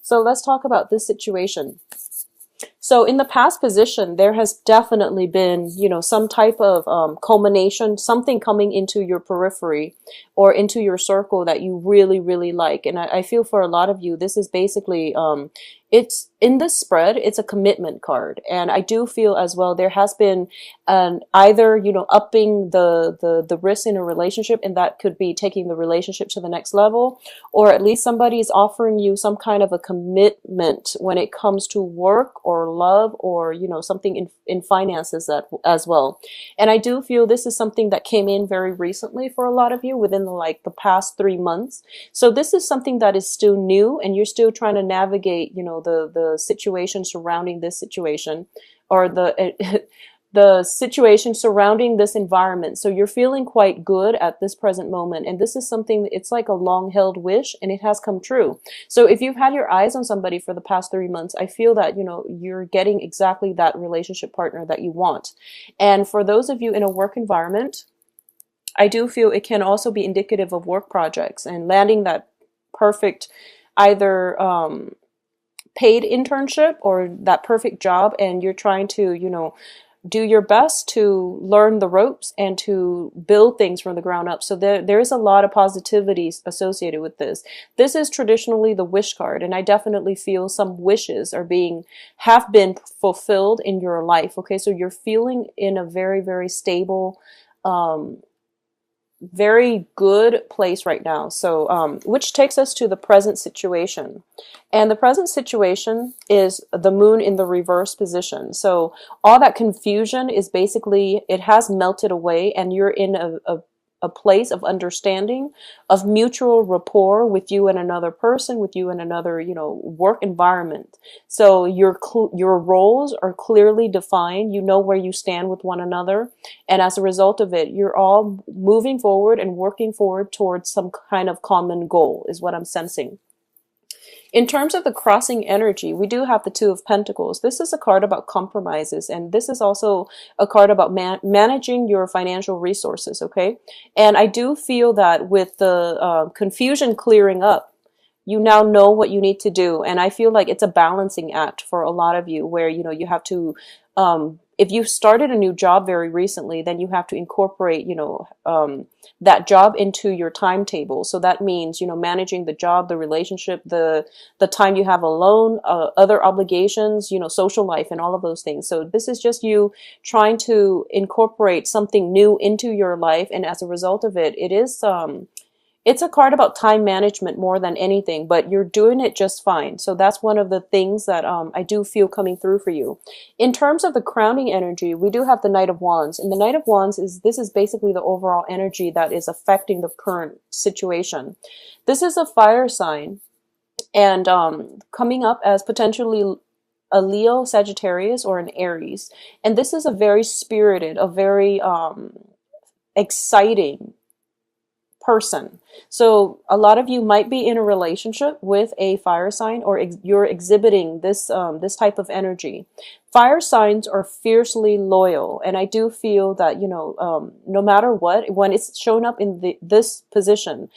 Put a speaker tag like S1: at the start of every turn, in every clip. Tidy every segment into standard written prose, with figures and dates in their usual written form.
S1: So let's talk about this situation. So in the past position, there has definitely been, some type of culmination, something coming into your periphery or into your circle that you really, really like. And I feel for a lot of you, this is basically, it's in this spread, it's a commitment card. And I do feel as well, there has been either, upping the risk in a relationship, and that could be taking the relationship to the next level, or at least somebody is offering you some kind of a commitment when it comes to work or love, or something in finances as well. And I do feel this is something that came in very recently for a lot of you, within the past 3 months. So this is something that is still new, and you're still trying to navigate the situation surrounding this situation, or the situation surrounding this environment. So you're feeling quite good at this present moment. And this is something, it's like a long held wish, and it has come true. So if you've had your eyes on somebody for the past 3 months, I feel that, you're getting exactly that relationship partner that you want. And for those of you in a work environment, I do feel it can also be indicative of work projects and landing that perfect, either, paid internship or that perfect job. And you're trying to, do your best to learn the ropes and to build things from the ground up. So there is a lot of positivity associated with this. This is traditionally the wish card, and I definitely feel some wishes have been fulfilled in your life. Okay, so you're feeling in a very, very stable, very good place right now. So, which takes us to the present situation. And the present situation is the moon in the reverse position. So all that confusion is basically, it has melted away, and you're in a place of understanding, of mutual rapport with you and another person, with you and another, work environment. So your roles are clearly defined. You know where you stand with one another. And as a result of it, you're all moving forward and working forward towards some kind of common goal, is what I'm sensing. In terms of the crossing energy, we do have the Two of Pentacles. This is a card about compromises, and this is also a card about managing your financial resources, okay? And I do feel that with the confusion clearing up, you now know what you need to do. And I feel like it's a balancing act for a lot of you, where, you have to, if you started a new job very recently, then you have to incorporate, that job into your timetable. So that means, managing the job, the relationship, the time you have alone, other obligations, social life, and all of those things. So this is just you trying to incorporate something new into your life. And as a result of it, it's a card about time management more than anything, but you're doing it just fine. So that's one of the things that I do feel coming through for you. In terms of the crowning energy, we do have the Knight of Wands. And the Knight of Wands is basically the overall energy that is affecting the current situation. This is a fire sign, and coming up as potentially a Leo, Sagittarius, or an Aries. And this is a very spirited, a very exciting person. So a lot of you might be in a relationship with a fire sign, or you're exhibiting this this type of energy. Fire signs are fiercely loyal, and I do feel that no matter what, when it's shown up in this position,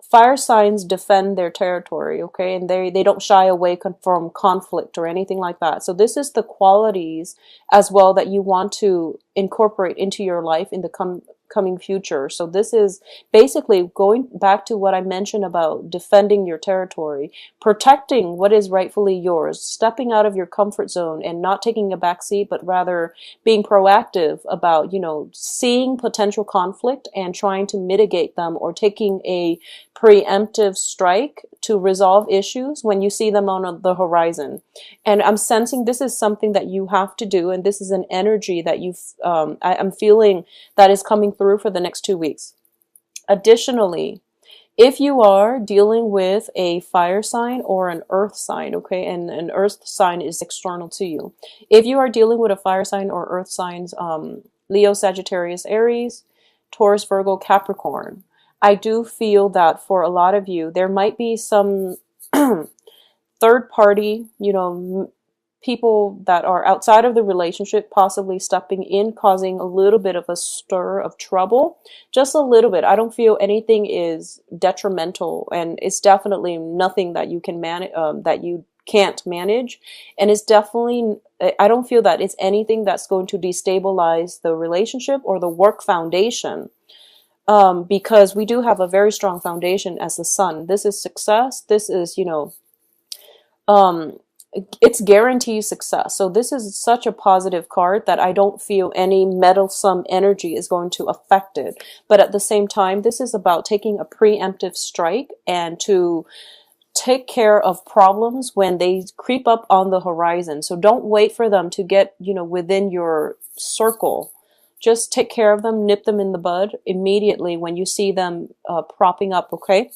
S1: fire signs defend their territory, okay, and they don't shy away from conflict or anything like that. So this is the qualities as well that you want to incorporate into your life in the coming future. So this is basically going back to what I mentioned about defending your territory, protecting what is rightfully yours, stepping out of your comfort zone and not taking a back seat, but rather being proactive about, seeing potential conflict and trying to mitigate them, or taking a preemptive strike to resolve issues when you see them on the horizon. And I'm sensing this is something that you have to do, and this is an energy that I'm feeling that is coming through for the next 2 weeks. Additionally, if you are dealing with a fire sign or an earth sign, okay, and an earth sign is external to you. If you are dealing with a fire sign or earth signs, Leo, Sagittarius, Aries, Taurus, Virgo, Capricorn, I do feel that for a lot of you, there might be some third party, people that are outside of the relationship possibly stepping in, causing a little bit of a stir of trouble, just a little bit. I don't feel anything is detrimental, and it's definitely nothing that you can manage, that you can't manage. And it's definitely, I don't feel that it's anything that's going to destabilize the relationship or the work foundation. Because we do have a very strong foundation as the sun. This is success. This is, um, it's guaranteed success. So this is such a positive card that I don't feel any meddlesome energy is going to affect it. But at the same time, this is about taking a preemptive strike and to take care of problems when they creep up on the horizon. So don't wait for them to get, within your circle. Just take care of them, nip them in the bud immediately when you see them propping up, okay?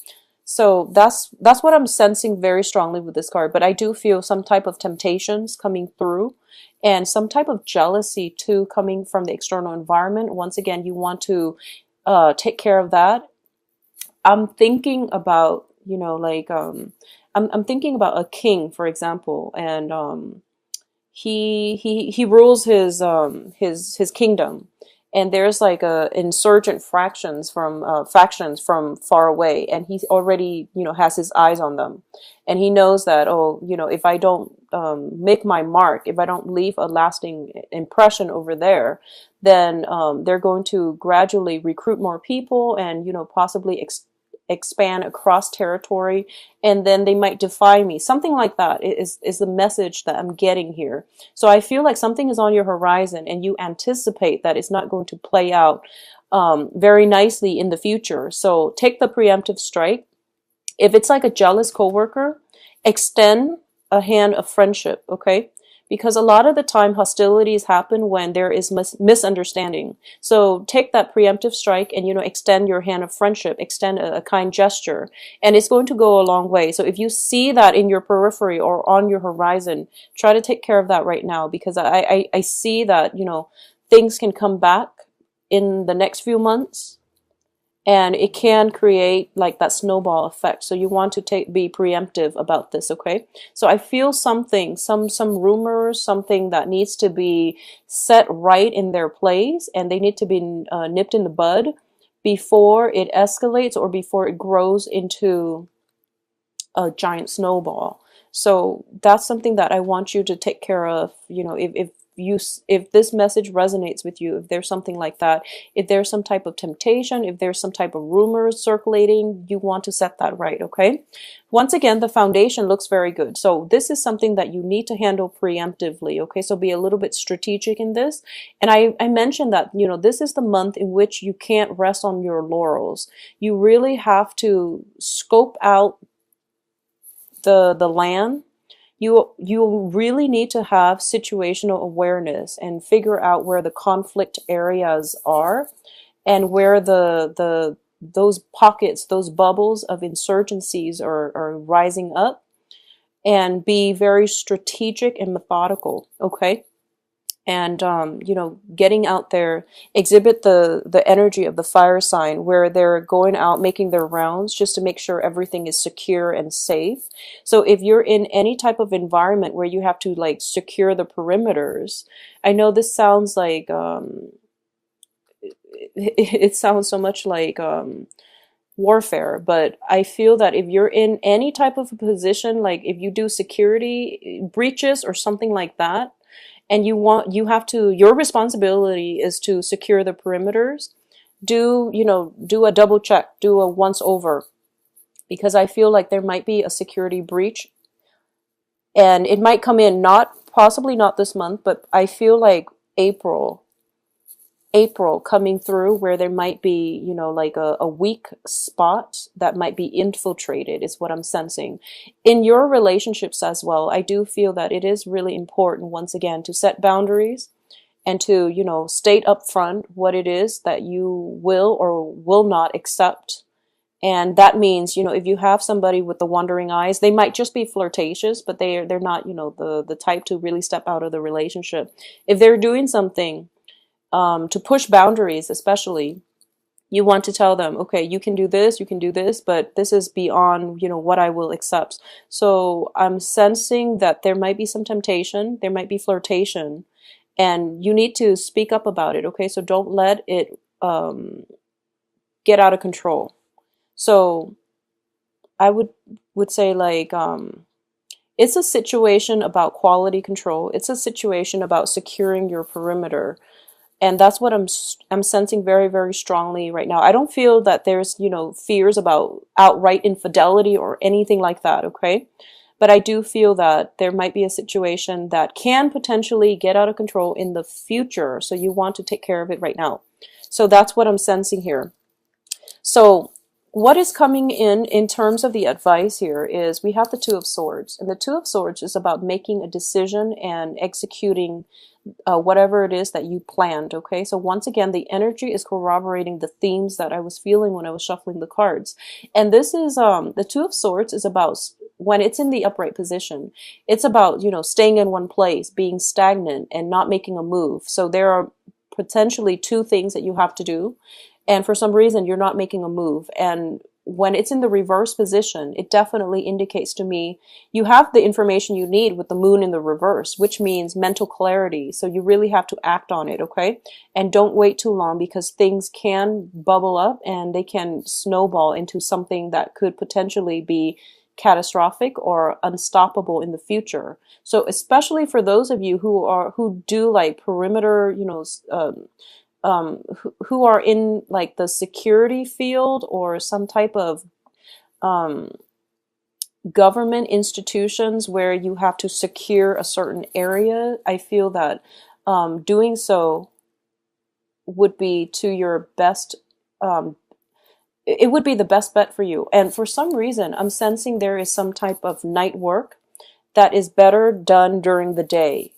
S1: So that's what I'm sensing very strongly with this card. But I do feel some type of temptations coming through and some type of jealousy too coming from the external environment. Once again, you want to take care of that. I'm thinking about, I'm thinking about a king, for example, and he rules his kingdom, and there's like a insurgent factions from far away, and he already has his eyes on them, and he knows that, oh, if I don't make my mark, if I don't leave a lasting impression over there, then they're going to gradually recruit more people and possibly expand across territory, and then they might defy me. Something like that is the message that I'm getting here. So I feel like something is on your horizon and you anticipate that it's not going to play out very nicely in the future. So take the preemptive strike. If it's like a jealous coworker, extend a hand of friendship, okay? Because a lot of the time hostilities happen when there is misunderstanding. So take that preemptive strike and, extend your hand of friendship, extend a kind gesture, and it's going to go a long way. So if you see that in your periphery or on your horizon, try to take care of that right now, because I see that, things can come back in the next few months. And it can create like that snowball effect. So you want to be preemptive about this, okay? So I feel something, some rumors, something that needs to be set right in their place, and they need to be nipped in the bud before it escalates or before it grows into a giant snowball. So that's something that I want you to take care of. If this message resonates with you, if there's something like that, if there's some type of temptation, if there's some type of rumors circulating, you want to set that right, okay? Once again, the foundation looks very good. So this is something that you need to handle preemptively, okay? So be a little bit strategic in this. And I mentioned that, this is the month in which you can't rest on your laurels. You really have to scope out the land. You really need to have situational awareness and figure out where the conflict areas are and where those pockets, those bubbles of insurgencies are rising up, and be very strategic and methodical, okay? And getting out there, exhibit the energy of the fire sign, where they're going out making their rounds just to make sure everything is secure and safe. So if you're in any type of environment where you have to like secure the perimeters, I know this sounds like it sounds so much like warfare, but I feel that if you're in any type of a position, like if you do security breaches or something like that, and your responsibility is to secure the perimeters, do a double check, do a once over, because I feel like there might be a security breach, and it might come in possibly not this month, but I feel like April coming through, where there might be, like a weak spot that might be infiltrated, is what I'm sensing. In your relationships as well, I do feel that it is really important, once again, to set boundaries and to, state up front what it is that you will or will not accept. And that means, if you have somebody with the wandering eyes, they might just be flirtatious, but they're not, the type to really step out of the relationship. If they're doing something to push boundaries, especially, You want to tell them, okay, you can do this, but this is beyond, what I will accept. So I'm sensing that there might be some temptation, there might be flirtation, and you need to speak up about it, okay? So don't let it get out of control. So I would say, like, it's a situation about quality control. It's a situation about securing your perimeter. And that's what I'm sensing very, very strongly right now. I don't feel that there's, fears about outright infidelity or anything like that, okay? But I do feel that there might be a situation that can potentially get out of control in the future. So you want to take care of it right now. So that's what I'm sensing here. So what is coming in terms of the advice here is we have the Two of Swords. And the Two of Swords is about making a decision and executing whatever it is that you planned, okay? So once again, the energy is corroborating the themes that I was feeling when I was shuffling the cards. And this is, the Two of Swords is about, when it's in the upright position, it's about, staying in one place, being stagnant and not making a move. So there are potentially two things that you have to do. And for some reason, you're not making a move. And when it's in the reverse position, it definitely indicates to me you have the information you need with the moon in the reverse, which means mental clarity. So you really have to act on it, okay? And don't wait too long, because things can bubble up and they can snowball into something that could potentially be catastrophic or unstoppable in the future. So especially for those of you who do like perimeter, who are in like the security field or some type of government institutions where you have to secure a certain area, I feel that doing so would be to your best, it would be the best bet for you. And for some reason, I'm sensing there is some type of night work that is better done during the day,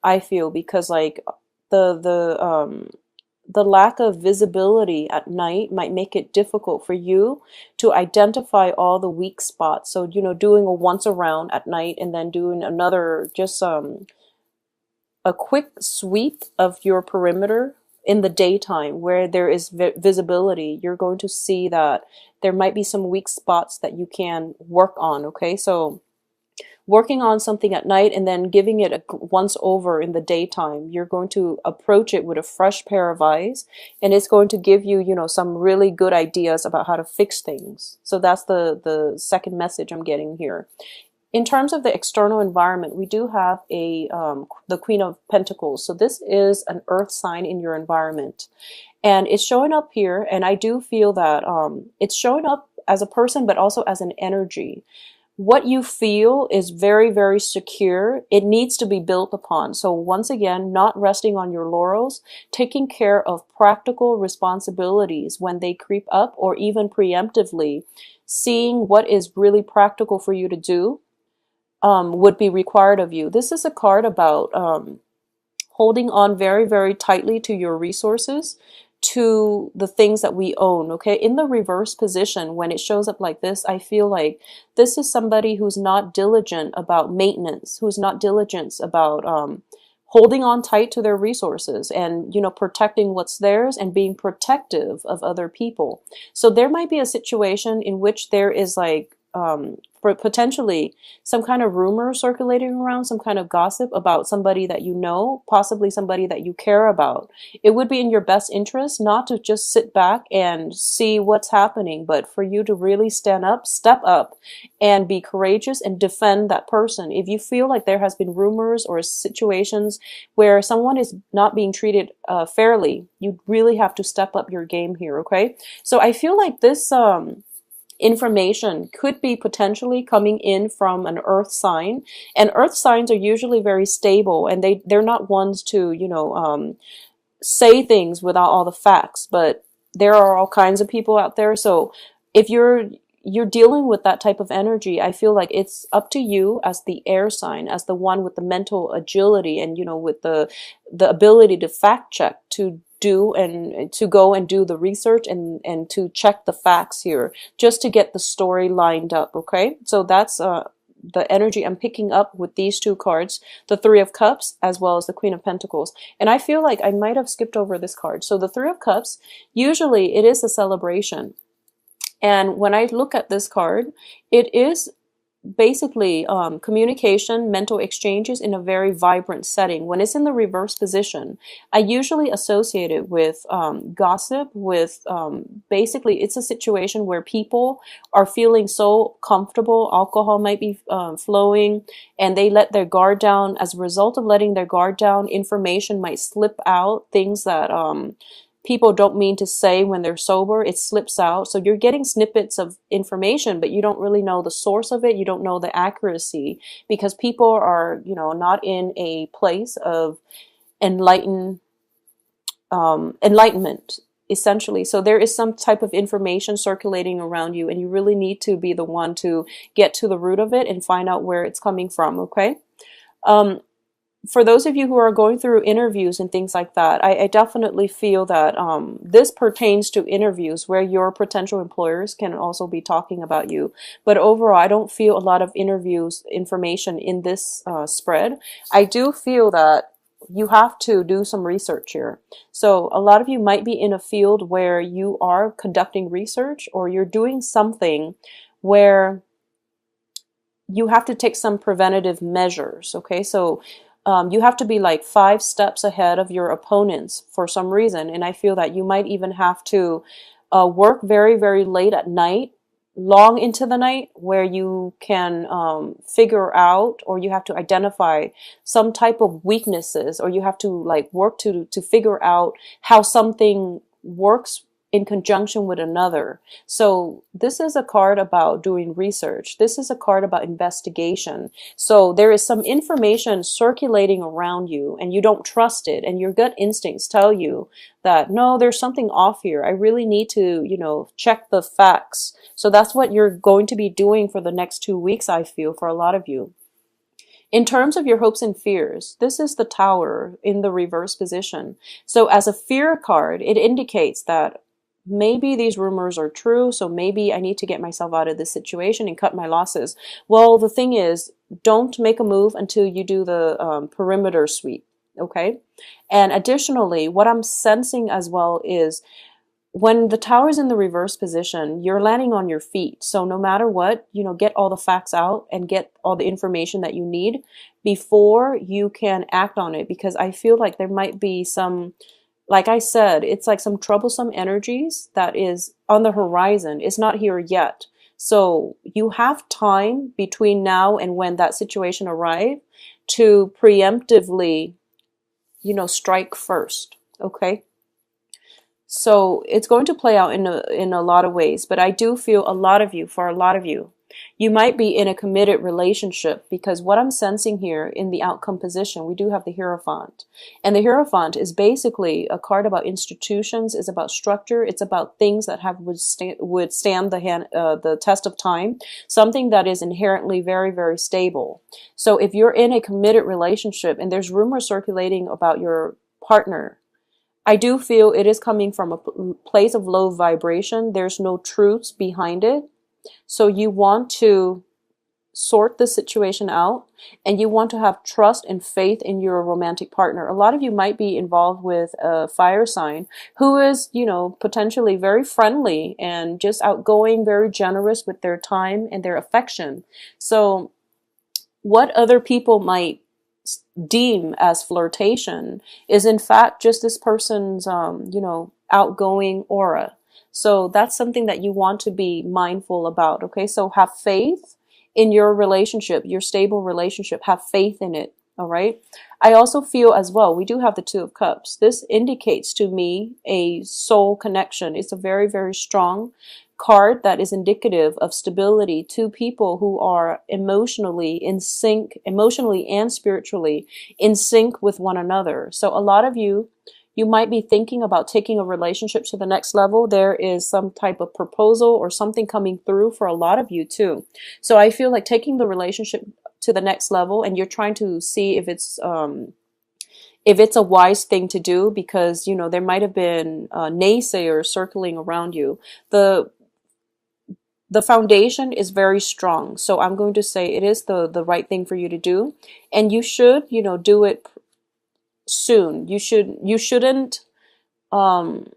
S1: I feel, because like the lack of visibility at night might make it difficult for you to identify all the weak spots. So, doing a once around at night and then doing another, just a quick sweep of your perimeter in the daytime where there is visibility, you're going to see that there might be some weak spots that you can work on, okay? So working on something at night and then giving it a once over in the daytime, you're going to approach it with a fresh pair of eyes, and it's going to give you, some really good ideas about how to fix things. So that's the second message I'm getting here. In terms of the external environment, we do have the Queen of Pentacles. So this is an earth sign in your environment, and it's showing up here. And I do feel that it's showing up as a person, but also as an energy. What you feel is very, very secure. It needs to be built upon. So once again, not resting on your laurels, taking care of practical responsibilities when they creep up, or even preemptively seeing what is really practical for you to do would be required of you. This is a card about holding on very, very tightly to your resources, to the things that we own, okay? In the reverse position, when it shows up like this, I feel like this is somebody who's not diligent about maintenance, who's not diligent about holding on tight to their resources and, protecting what's theirs and being protective of other people. So there might be a situation in which there is like potentially some kind of rumor circulating around, some kind of gossip about somebody that you know, possibly somebody that you care about. It would be in your best interest not to just sit back and see what's happening, but for you to really stand up, step up, and be courageous and defend that person. If you feel like there has been rumors or situations where someone is not being treated fairly, you really have to step up your game here, okay? So I feel like this information could be potentially coming in from an earth sign, and earth signs are usually very stable, and they're not ones to say things without all the facts, but there are all kinds of people out there. So if you're dealing with that type of energy, I feel like it's up to you as the air sign, as the one with the mental agility and with the ability to fact check, to do and to go and do the research and to check the facts here, just to get the story lined up, okay? So that's the energy I'm picking up with these two cards, the Three of Cups as well as the Queen of Pentacles. And I feel like I might have skipped over this card. So the Three of Cups, usually it is a celebration. And when I look at this card, it is basically communication, mental exchanges in a very vibrant setting. When it's in the reverse position, I usually associate it with gossip, with basically it's a situation where people are feeling so comfortable, alcohol might be flowing, and they let their guard down. As a result of letting their guard down, information might slip out, things that people don't mean to say when they're sober. It slips out. So you're getting snippets of information, but you don't really know the source of it. You don't know the accuracy, because people are, not in a place of enlightenment, essentially. So there is some type of information circulating around you, and you really need to be the one to get to the root of it and find out where it's coming from. Okay. For those of you who are going through interviews and things like that, I definitely feel that this pertains to interviews where your potential employers can also be talking about you. But overall, I don't feel a lot of interviews information in this spread. I do feel that you have to do some research here. So a lot of you might be in a field where you are conducting research, or you're doing something where you have to take some preventative measures. Okay, so you have to be like 5 steps ahead of your opponents for some reason. And I feel that you might even have to work very, very late at night, long into the night, where you can figure out, or you have to identify some type of weaknesses, or you have to like work to figure out how something works in conjunction with another. So this is a card about doing research. This is a card about investigation. So there is some information circulating around you and you don't trust it, and your gut instincts tell you that no, there's something off here. I really need to, check the facts. So that's what you're going to be doing for the next 2 weeks, I feel, for a lot of you. In terms of your hopes and fears, this is the Tower in the reverse position. So as a fear card, it indicates that maybe these rumors are true, so maybe I need to get myself out of this situation and cut my losses. Well, the thing is, don't make a move until you do the perimeter sweep, okay? And additionally, what I'm sensing as well is when the Tower is in the reverse position, you're landing on your feet. So no matter what, get all the facts out and get all the information that you need before you can act on it, because I feel like there might be some, like I said, it's like some troublesome energies that is on the horizon. It's not here yet. So you have time between now and when that situation arrives to preemptively, strike first. Okay. So it's going to play out in a lot of ways, but I do feel for a lot of you, you might be in a committed relationship, because what I'm sensing here in the outcome position, we do have the Hierophant. And the Hierophant is basically a card about institutions, it's about structure, it's about things that have withstand the test of time, something that is inherently very, very stable. So if you're in a committed relationship and there's rumors circulating about your partner, I do feel it is coming from a place of low vibration. There's no truths behind it. So you want to sort the situation out, and you want to have trust and faith in your romantic partner. A lot of you might be involved with a fire sign who is, potentially very friendly and just outgoing, very generous with their time and their affection. So what other people might deem as flirtation is in fact just this person's, outgoing aura. So that's something that you want to be mindful about. Okay. So have faith in your relationship, your stable relationship, have faith in it. All right. I also feel as well, we do have the Two of Cups. This indicates to me a soul connection. It's a very, very strong card that is indicative of stability to people who are emotionally in sync, emotionally and spiritually in sync with one another. So a lot of you might be thinking about taking a relationship to the next level. There is some type of proposal or something coming through for a lot of you too. So I feel like taking the relationship to the next level, and you're trying to see if it's a wise thing to do, because, there might have been naysayers circling around you. the foundation is very strong. So I'm going to say it is the right thing for you to do, and you should, you know, do it soon. You shouldn't um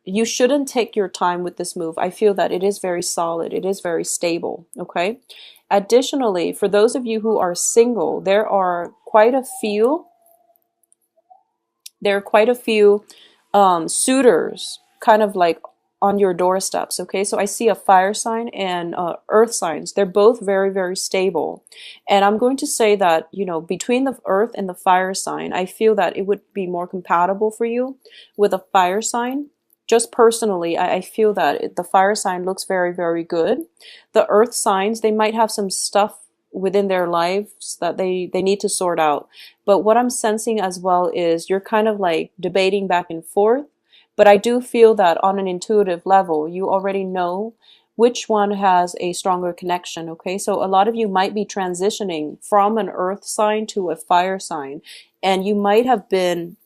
S1: you shouldn't take your time with this move. I feel that it is very solid. It is very stable, okay? Additionally, for those of you who are single, there are quite a few suitors kind of like on your doorsteps. Okay, so I see a fire sign and earth signs. They're both very, very stable, and I'm going to say that, you know, between the earth and the fire sign, I feel that it would be more compatible for you with a fire sign. Just personally, I feel that the fire sign looks very, very good. The earth signs, they might have some stuff within their lives that they need to sort out. But what I'm sensing as well is you're kind of like debating back and forth. But I do feel that on an intuitive level, you already know which one has a stronger connection. Okay, so a lot of you might be transitioning from an earth sign to a fire sign, and you might have been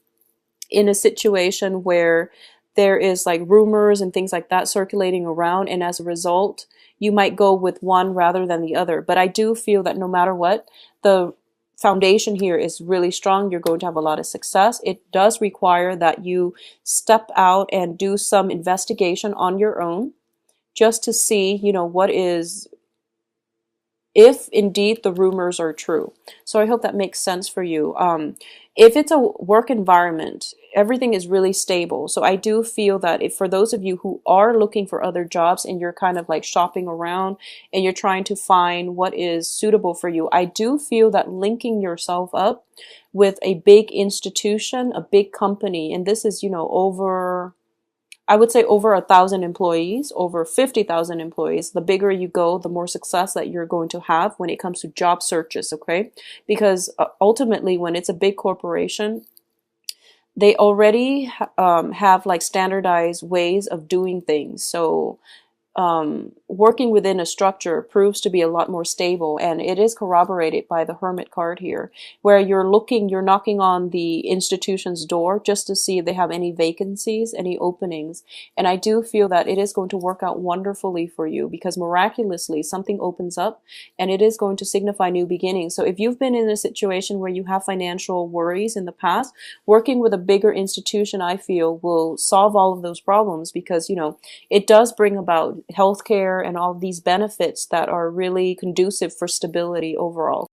S1: in a situation where there is like rumors and things like that circulating around, and as a result you might go with one rather than the other. But I do feel that no matter what, the foundation here is really strong. You're going to have a lot of success. It does require that you step out and do some investigation on your own, just to see, you know, what is, if indeed the rumors are true. So I hope that makes sense for you. If it's a work environment, everything is really stable. So I do feel that if for those of you who are looking for other jobs and you're kind of like shopping around and you're trying to find what is suitable for you, I do feel that linking yourself up with a big institution, a big company, and this is, you know, over, I would say over 1,000 employees, over 50,000 employees. The bigger you go, the more success that you're going to have when it comes to job searches, okay? Because ultimately, when it's a big corporation, they already have like standardized ways of doing things. So working within a structure proves to be a lot more stable, and it is corroborated by the Hermit card here, where you're knocking on the institution's door just to see if they have any vacancies, any openings. And I do feel that it is going to work out wonderfully for you, because miraculously something opens up and it is going to signify new beginnings. So if you've been in a situation where you have financial worries in the past, working with a bigger institution, I feel, will solve all of those problems, because, you know, it does bring about healthcare and all of these benefits that are really conducive for stability overall.